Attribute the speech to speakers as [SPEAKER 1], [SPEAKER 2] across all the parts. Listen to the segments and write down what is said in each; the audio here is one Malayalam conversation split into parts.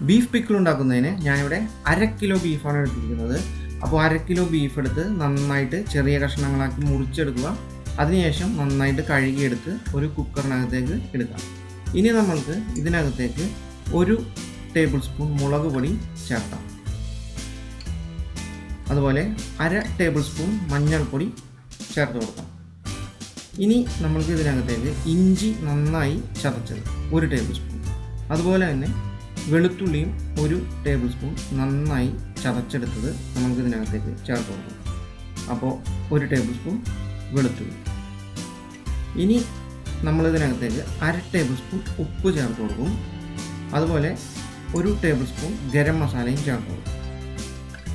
[SPEAKER 1] ബീഫ് പിക്കിൾ ഉണ്ടാക്കുന്നതിന് ഞാനിവിടെ 1/2 കിലോ ബീഫാണ് എടുത്തിരിക്കുന്നത്. അപ്പോൾ 1/2 കിലോ ബീഫ് എടുത്ത് നന്നായിട്ട് ചെറിയ കഷ്ണങ്ങളാക്കി മുറിച്ചെടുക്കുക. അതിനുശേഷം നന്നായിട്ട് കഴുകിയെടുത്ത് ഒരു കുക്കറിനകത്തേക്ക് എടുക്കാം. ഇനി നമ്മൾക്ക് ഇതിനകത്തേക്ക് 1 ടേബിൾ സ്പൂൺ മുളക് പൊടി ചേർക്കാം. അതുപോലെ 1/2 ടേബിൾ സ്പൂൺ മഞ്ഞൾപ്പൊടി ചേർത്ത് കൊടുക്കാം. ഇനി നമ്മൾക്ക് ഇതിനകത്തേക്ക് ഇഞ്ചി നന്നായി ചതച്ചത് 1 ടേബിൾ സ്പൂൺ, അതുപോലെ തന്നെ വെളുത്തുള്ളിയും 1 ടേബിൾ സ്പൂൺ നന്നായി ചതച്ചെടുത്തത് നമുക്ക് ഇതിനകത്തേക്ക് ചേർത്ത് കൊടുക്കാം. അപ്പോൾ 1 ടേബിൾ സ്പൂൺ വെളുത്തുള്ളി. ഇനി നമ്മളിതിനകത്തേക്ക് 1/2 ടേബിൾ സ്പൂൺ ഉപ്പ് ചേർത്ത് കൊടുക്കും. അതുപോലെ 1 ടേബിൾ സ്പൂൺ ഗരം മസാലയും ചേർത്ത് കൊടുക്കും.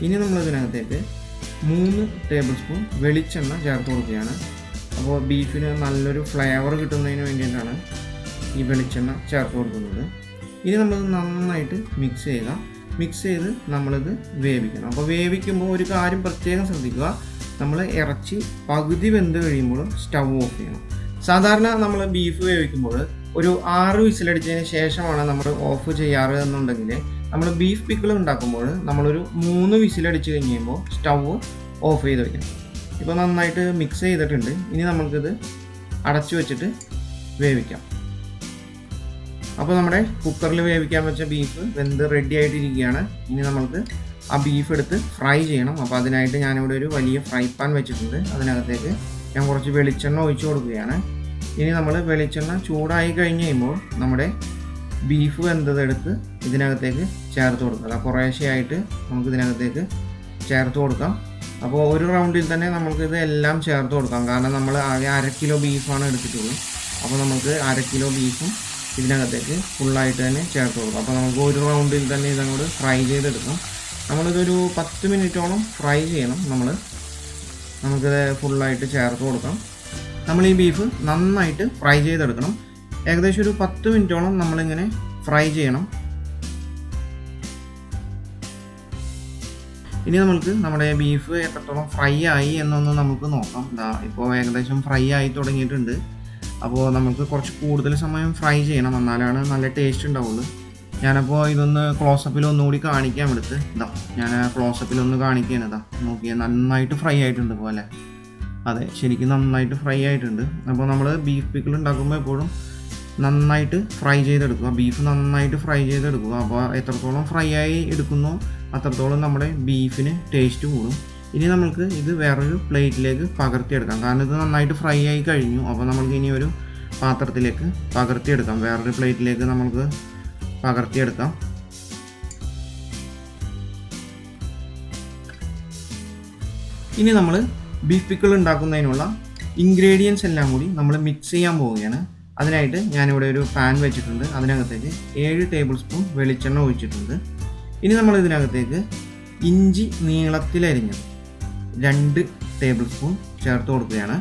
[SPEAKER 1] ഇനി നമ്മളിതിനകത്തേക്ക് 3 ടേബിൾ സ്പൂൺ വെളിച്ചെണ്ണ ചേർത്ത് കൊടുക്കുകയാണ്. അപ്പോൾ ബീഫിന് നല്ലൊരു ഫ്ലേവർ കിട്ടുന്നതിന് വേണ്ടിയിട്ടാണ് ഈ വെളിച്ചെണ്ണ ചേർത്ത് കൊടുക്കുന്നത്. ഇനി നമ്മൾ നന്നായിട്ട് മിക്സ് ചെയ്യുക. മിക്സ് ചെയ്ത് നമ്മളിത് വേവിക്കണം. അപ്പോൾ വേവിക്കുമ്പോൾ ഒരു കാര്യം പ്രത്യേകം ശ്രദ്ധിക്കുക, നമ്മൾ ഇറച്ചി പകുതി വെന്ത് കഴിയുമ്പോൾ സ്റ്റവ് ഓഫ് ചെയ്യണം. സാധാരണ നമ്മൾ ബീഫ് വേവിക്കുമ്പോൾ ഒരു 6 വിസിലടിച്ചതിന് ശേഷമാണ് നമ്മൾ ഓഫ് ചെയ്യാറ് എന്നുണ്ടെങ്കിൽ, നമ്മൾ ബീഫ് പിക്കിൾ ഉണ്ടാക്കുമ്പോൾ നമ്മളൊരു 3 വിസിലടിച്ച് കഴിയുമ്പോൾ സ്റ്റവ് ഓഫ് ചെയ്ത് വയ്ക്കണം. ഇപ്പോൾ നന്നായിട്ട് മിക്സ് ചെയ്തിട്ടുണ്ട്. ഇനി നമുക്കിത് അടച്ചു വെച്ചിട്ട് വേവിക്കാം. അപ്പോൾ നമ്മുടെ കുക്കറിൽ വേവിക്കാൻ വെച്ച ബീഫ് വെന്ത് റെഡി ആയിട്ടിരിക്കുകയാണ്. ഇനി നമുക്ക് ആ ബീഫ് എടുത്ത് ഫ്രൈ ചെയ്യണം. അപ്പോൾ അതിനായിട്ട് ഞാനിവിടെ ഒരു വലിയ ഫ്രൈ പാൻ വെച്ചിട്ടുണ്ട്. അതിനകത്തേക്ക് ഞാൻ കുറച്ച് വെളിച്ചെണ്ണ ഒഴിച്ചു കൊടുക്കുകയാണ്. ഇനി നമ്മൾ വെളിച്ചെണ്ണ ചൂടായി കഴിഞ്ഞ് കഴിയുമ്പോൾ നമ്മുടെ ബീഫ് വെന്തതെടുത്ത് ഇതിനകത്തേക്ക് ചേർത്ത് കൊടുക്കുക. കുറേശ്ശെയായിട്ട് നമുക്ക് ഇതിനകത്തേക്ക് ചേർത്ത് കൊടുക്കാം. അപ്പോൾ ഒരു റൗണ്ടിൽ തന്നെ നമുക്കിത് എല്ലാം ചേർത്ത് കൊടുക്കാം. കാരണം നമ്മൾ ആകെ 1/2 കിലോ ബീഫാണ് എടുത്തിട്ടുള്ളൂ. അപ്പോൾ നമുക്ക് 1/2 കിലോ ബീഫും ഇതിനകത്തേക്ക് ഫുള്ളായിട്ട് തന്നെ ചേർത്ത് കൊടുക്കാം. അപ്പോൾ നമുക്ക് ഒരു റൗണ്ടിൽ തന്നെ ഇതങ്ങോട്ട് ഫ്രൈ ചെയ്തെടുക്കാം. നമ്മളിതൊരു 10 മിനിറ്റോളം ഫ്രൈ ചെയ്യണം. നമുക്കിത് ഫുള്ളായിട്ട് ചേർത്ത് കൊടുക്കാം. നമ്മൾ ഈ ബീഫ് നന്നായിട്ട് ഫ്രൈ ചെയ്തെടുക്കണം. ഏകദേശം ഒരു 10 മിനിറ്റോളം നമ്മളിങ്ങനെ ഫ്രൈ ചെയ്യണം. ഇനി നമുക്ക് നമ്മുടെ ബീഫ് എത്രത്തോളം ഫ്രൈ ആയി എന്നൊന്ന് നമുക്ക് നോക്കാം. ഇപ്പോൾ ഏകദേശം ഫ്രൈ ആയി തുടങ്ങിയിട്ടുണ്ട്. അപ്പോൾ നമുക്ക് കുറച്ച് കൂടുതൽ സമയം ഫ്രൈ ചെയ്യണം, എന്നാലാണ് നല്ല ടേസ്റ്റ് ഉണ്ടാവുള്ളൂ. ഞാനപ്പോൾ ഇതൊന്ന് ക്ലോസപ്പിൽ ഒന്നുകൂടി കാണിക്കാൻ എടുത്ത് ഞാൻ ക്ലോസപ്പിലൊന്ന് കാണിക്കുകയാണ്. നോക്കിയാൽ നന്നായിട്ട് ഫ്രൈ ആയിട്ടുണ്ട് പോലെ. അതെ, ശരിക്കും നന്നായിട്ട് ഫ്രൈ ആയിട്ടുണ്ട്. അപ്പോൾ നമ്മൾ ബീഫ് പിക്കിൾ ഉണ്ടാക്കുമ്പോൾ എപ്പോഴും നന്നായിട്ട് ഫ്രൈ ചെയ്തെടുക്കുക. ബീഫ് നന്നായിട്ട് ഫ്രൈ ചെയ്തെടുക്കുക. അപ്പോൾ എത്രത്തോളം ഫ്രൈ ആയി എടുക്കുന്നോ അത്രത്തോളം നമ്മുടെ ബീഫിന് ടേസ്റ്റ് കൂടും. ഇനി നമുക്ക് ഇത് വേറൊരു പ്ലേറ്റിലേക്ക് പകർത്തിയെടുക്കാം. കാരണം ഇത് നന്നായിട്ട് ഫ്രൈ ആയി കഴിഞ്ഞു. അപ്പോൾ നമുക്ക് ഇനി ഒരു പാത്രത്തിലേക്ക് പകർത്തിയെടുക്കാം. വേറൊരു പ്ലേറ്റിലേക്ക് നമുക്ക് പകർത്തിയെടുക്കാം. ഇനി നമ്മൾ ബീഫ് പിക്കിൾ ഉണ്ടാക്കുന്നതിനുള്ള ഇൻഗ്രീഡിയൻസ് എല്ലാം കൂടി നമ്മൾ മിക്സ് ചെയ്യാൻ പോവുകയാണ്. അതിനായിട്ട് ഞാനിവിടെ ഒരു പാൻ വെച്ചിട്ടുണ്ട്. അതിനകത്തേക്ക് 7 ടേബിൾ സ്പൂൺ വെളിച്ചെണ്ണ ഒഴിച്ചിട്ടുണ്ട്. ഇനി നമ്മൾ ഇതിനകത്തേക്ക് ഇഞ്ചി നീളത്തിലരിഞ്ഞത് 2 ടേബിൾ സ്പൂൺ ചേർത്ത് കൊടുക്കുകയാണ്.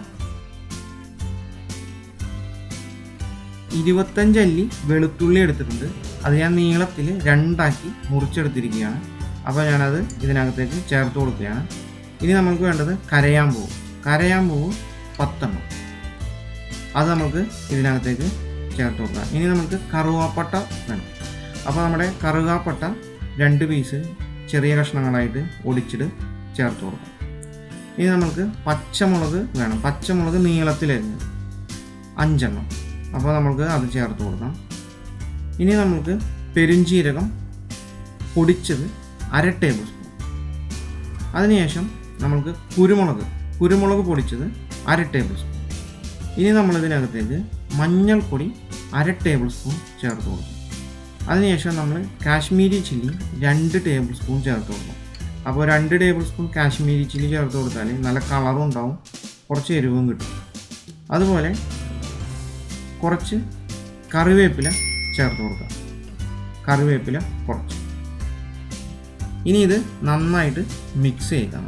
[SPEAKER 1] 25 അല്ലി വെളുത്തുള്ളി എടുത്തിട്ടുണ്ട്. അത് ഞാൻ നീളത്തിൽ 2ആക്കി മുറിച്ചെടുത്തിരിക്കുകയാണ്. അപ്പോൾ ഞാനത് ഇതിനകത്തേക്ക് ചേർത്ത് കൊടുക്കുകയാണ്. ഇനി നമുക്ക് വേണ്ടത് കരയാമ്പൂവ് 10 എണ്ണം. അത് നമുക്ക് ഇതിനകത്തേക്ക് ചേർത്ത് കൊടുക്കാം. ഇനി നമുക്ക് കറുവാപ്പട്ട വേണം. അപ്പോൾ നമ്മുടെ കറുവാപ്പട്ട 2 പീസ് ചെറിയ കഷ്ണങ്ങളായിട്ട് ഒടിച്ചിട്ട് ചേർത്ത് കൊടുക്കാം. ഇനി നമുക്ക് പച്ചമുളക് വേണം. പച്ചമുളക് നീളത്തിലരിഞ്ഞത് 5 എണ്ണം. അപ്പോൾ നമുക്ക് അത് ചേർത്ത് കൊടുക്കാം. ഇനി നമുക്ക് പെരുംജീരകം പൊടിച്ചത് 1/2 ടേബിൾ സ്പൂൺ. അതിനുശേഷം നമുക്ക് കുരുമുളക് പൊടിച്ചത് 1/2 ടേബിൾ സ്പൂൺ. ഇനി നമ്മളിതിനകത്തേക്ക് മഞ്ഞൾപ്പൊടി 1/2 ടേബിൾ സ്പൂൺ ചേർത്ത് കൊടുക്കും. അതിനുശേഷം നമ്മൾ കാശ്മീരി ചില്ലി 2 ടേബിൾ സ്പൂൺ ചേർത്ത് കൊടുക്കും. അപ്പോൾ 2 ടേബിൾ സ്പൂൺ കാശ്മീരി ചില്ലി ചേർത്ത് കൊടുത്താൽ നല്ല കളറും ഉണ്ടാവും, കുറച്ച് എരിവും കിട്ടും. അതുപോലെ കുറച്ച് കറിവേപ്പില ചേർത്ത് കൊടുക്കാം. കറിവേപ്പില കുറച്ച്. ഇനി ഇത് നന്നായിട്ട് മിക്സ് ചെയ്യിക്കാം.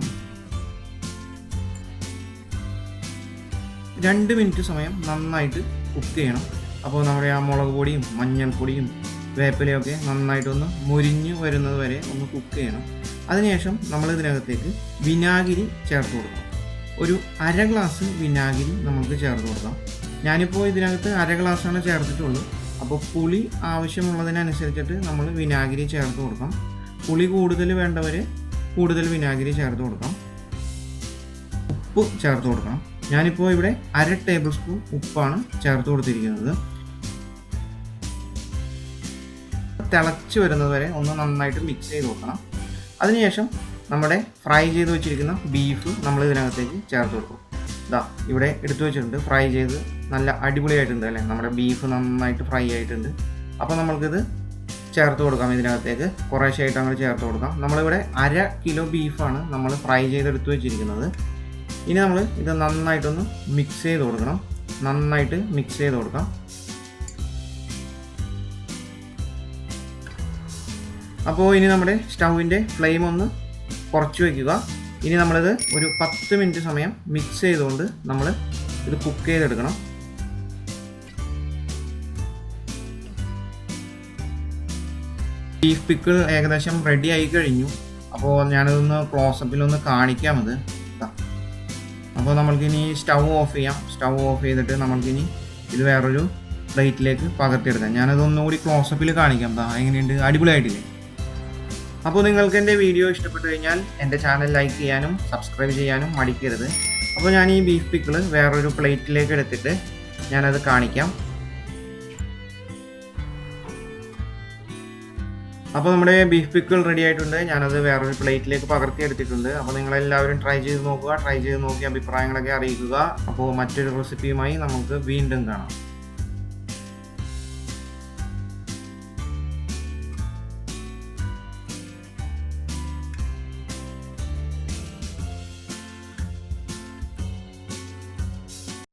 [SPEAKER 1] 2 മിനിറ്റ് സമയം നന്നായിട്ട് കുക്ക് ചെയ്യണം. അപ്പോൾ നമ്മുടെ ആ മുളക് പൊടിയും മഞ്ഞൾപ്പൊടിയും വേപ്പിലയൊക്കെ നന്നായിട്ടൊന്ന് മുരിഞ്ഞ് വരുന്നത് വരെ ഒന്ന് കുക്ക് ചെയ്യണം. അതിനുശേഷം നമ്മൾ ഇതിനകത്തേക്ക് വിനാഗിരി ചേർത്ത് കൊടുക്കാം. ഒരു 1/2 ഗ്ലാസ് വിനാഗിരി നമുക്ക് ചേർത്ത് കൊടുക്കാം. ഞാനിപ്പോൾ ഇതിനകത്ത് 1/2 ഗ്ലാസ്സാണ് ചേർത്തിട്ടുള്ളൂ. അപ്പോൾ പുളി ആവശ്യമുള്ളതിനനുസരിച്ചിട്ട് നമ്മൾ വിനാഗിരി ചേർത്ത് കൊടുക്കാം. പുളി കൂടുതൽ വേണ്ടവർ കൂടുതൽ വിനാഗിരി ചേർത്ത് കൊടുക്കാം. ഉപ്പ് ചേർത്ത് കൊടുക്കണം. ഞാനിപ്പോൾ ഇവിടെ 1/2 ടേബിൾ സ്പൂൺ ഉപ്പാണ് ചേർത്ത് കൊടുത്തിരിക്കുന്നത്. തിളച്ച് വരുന്നത് വരെ ഒന്ന് നന്നായിട്ട് മിക്സ് ചെയ്ത് കൊടുക്കണം. അതിനുശേഷം നമ്മുടെ ഫ്രൈ ചെയ്ത് വെച്ചിരിക്കുന്ന ബീഫ് നമ്മൾ ഇതിനകത്തേക്ക് ചേർത്ത് കൊടുക്കും. ഇതാ ഇവിടെ എടുത്തു വെച്ചിട്ടുണ്ട്, ഫ്രൈ ചെയ്ത് നല്ല അടിപൊളിയായിട്ടുണ്ട് അല്ലേ, നമ്മുടെ ബീഫ് നന്നായിട്ട് ഫ്രൈ ആയിട്ടുണ്ട്. അപ്പോൾ നമ്മൾക്കിത് ചേർത്ത് കൊടുക്കാം. ഇതിനകത്തേക്ക് കുറേശ്ശായിട്ട് അങ്ങനെ ചേർത്ത് കൊടുക്കാം. നമ്മളിവിടെ 1/2 കിലോ ബീഫാണ് നമ്മൾ ഫ്രൈ ചെയ്തെടുത്ത് വെച്ചിരിക്കുന്നത്. ഇനി നമ്മൾ ഇത് നന്നായിട്ടൊന്ന് മിക്സ് ചെയ്ത് കൊടുക്കണം. നന്നായിട്ട് മിക്സ് ചെയ്ത് കൊടുക്കാം. അപ്പോൾ ഇനി നമ്മുടെ സ്റ്റൗവിൻ്റെ ഫ്ലെയിം ഒന്ന് കുറച്ച് വയ്ക്കുക. ഇനി നമ്മളിത് ഒരു 10 മിനിറ്റ് സമയം മിക്സ് ചെയ്തുകൊണ്ട് നമ്മൾ ഇത് കുക്ക് ചെയ്തെടുക്കണം. ബീഫ് പിക്കിൾ ഏകദേശം റെഡി ആയി കഴിഞ്ഞു. അപ്പോൾ ഞാനതൊന്ന് ക്ലോസപ്പിലൊന്ന് കാണിക്കാം. അപ്പോൾ നമ്മൾക്കിനി സ്റ്റൗ ഓഫ് ചെയ്യാം. സ്റ്റൗ ഓഫ് ചെയ്തിട്ട് നമ്മൾക്കിനി ഇത് വേറൊരു പ്ലേറ്റിലേക്ക് പകർത്തിയെടുക്കാം. ഞാനതൊന്നുകൂടി ക്ലോസപ്പിൽ കാണിക്കാം. എങ്ങനെയുണ്ട്, അടിപൊളിയായിട്ടില്ലേ? അപ്പോൾ നിങ്ങൾക്ക് എൻ്റെ വീഡിയോ ഇഷ്ടപ്പെട്ടു കഴിഞ്ഞാൽ എൻ്റെ ചാനൽ ലൈക്ക് ചെയ്യാനും സബ്സ്ക്രൈബ് ചെയ്യാനും മടിക്കരുത്. അപ്പോൾ ഞാൻ ഈ ബീഫ് പിക്കിൾ വേറൊരു പ്ലേറ്റിലേക്ക് എടുത്തിട്ട് ഞാനത് കാണിക്കാം. അപ്പോൾ നമ്മുടെ ബീഫ് പിക്കിൾ റെഡി ആയിട്ടുണ്ട്. ഞാനത് വേറൊരു പ്ലേറ്റിലേക്ക് പകർത്തി എടുത്തിട്ടുണ്ട്. അപ്പോൾ നിങ്ങളെല്ലാവരും ട്രൈ ചെയ്ത് നോക്കുക. ട്രൈ ചെയ്ത് നോക്കി അഭിപ്രായങ്ങളൊക്കെ അറിയിക്കുക. അപ്പോൾ മറ്റൊരു റെസിപ്പിയുമായി നമുക്ക് വീണ്ടും കാണാം.